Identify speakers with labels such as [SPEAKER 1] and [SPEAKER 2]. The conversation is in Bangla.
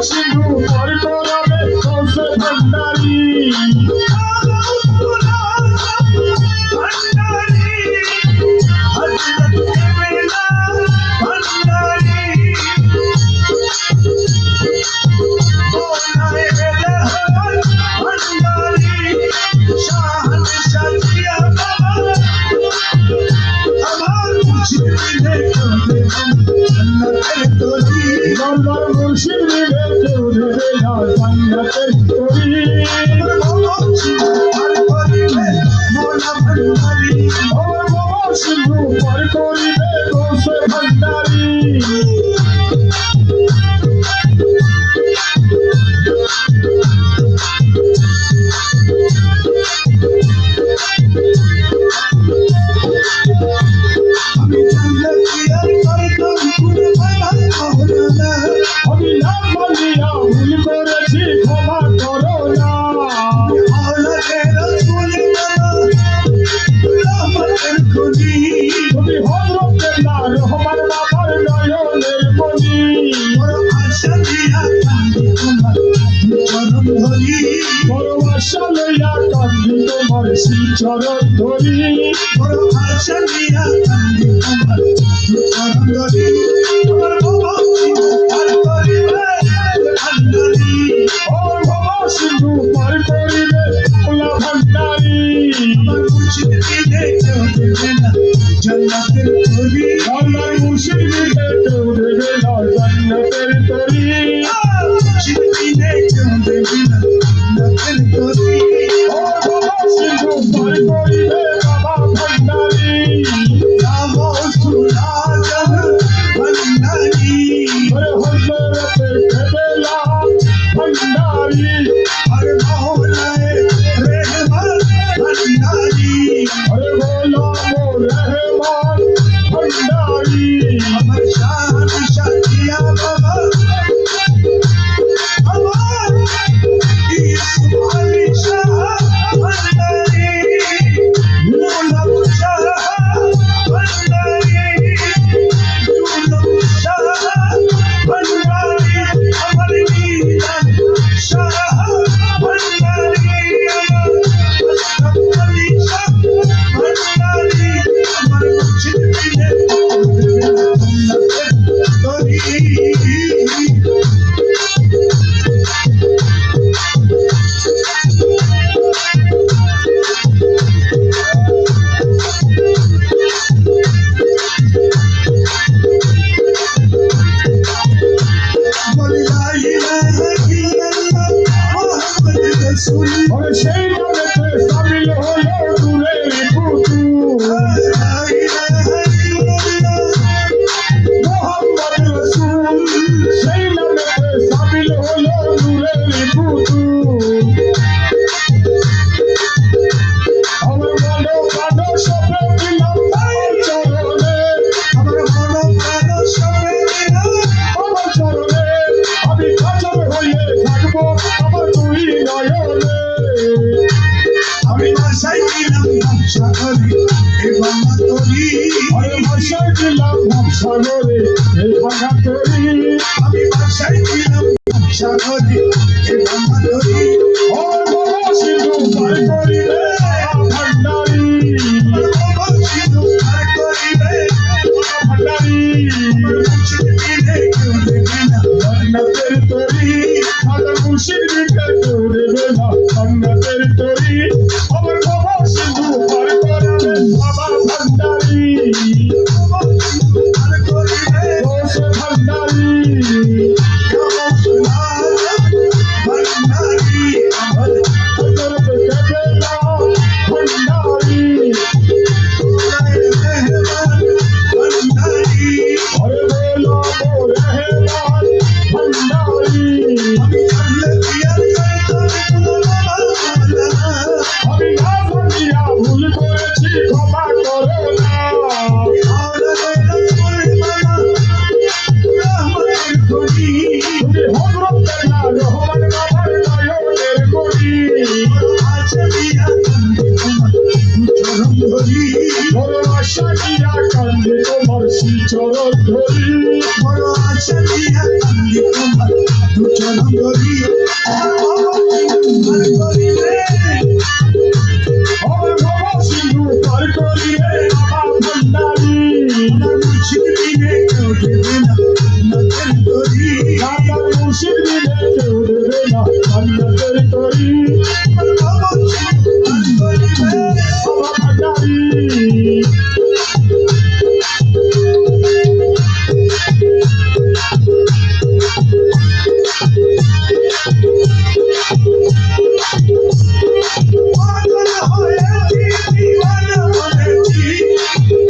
[SPEAKER 1] সিন্ধু পর করাবে কৌশে ভান্ডারি মুর্শিদ মিলে কেউ দেবে না জান্নাতের তরি আমার বাবা সিন্ধু পর করিবে কৌশে ভান্ডারি চরণ ধরি বড় আশা নিয়া কান্দি তোমার চরণ ধরি তোমার বাবা পার করিবে ভান্ডারি ও বাবা সিন্ধু পার করিবে ওলা ভান্ডারি আমার মুর্শিদ দিলে কেউ দেবে না জান্নাতের তরি আমার মুর্শিদ দিলে কেউ দেবে না জান্নাতের তরি মুর্শিদ দিলে কেউ দেবে না জান্নাতের তরি সাগরে এই ভাঙা তরি আমি বাসায় দিলাম সাগরে এই ভাঙা তরি ও বাবা সিন্ধু পার করিবে ভান্ডারি বাবা সিন্ধু পার করিবে ভান্ডারি মুর্শিদ দিলে কেউ দেবে না জান্নাতের তরি আমার মুর্শিদ দিলে কেউ দেবে না জান্নাতের তরি আমার বাবা সিন্ধু পার করাবে বাবা ভান্ডারি
[SPEAKER 2] কান্দে তোমার শ্রী চরণ ধরি
[SPEAKER 1] বড় আশা দিয়া কান্দি তোমার দু চরণ ধরি আমার বাবা তোমার করিবে
[SPEAKER 2] আমার বাবা সিন্ধু পার করিবে বাবা ভান্ডারি
[SPEAKER 1] আমার মুর্শিদ দিনে কেউ দেবে না নজর ধরি
[SPEAKER 2] দাদার মুর্শিদ দিলে কেউ দেবে না ভান্ডারি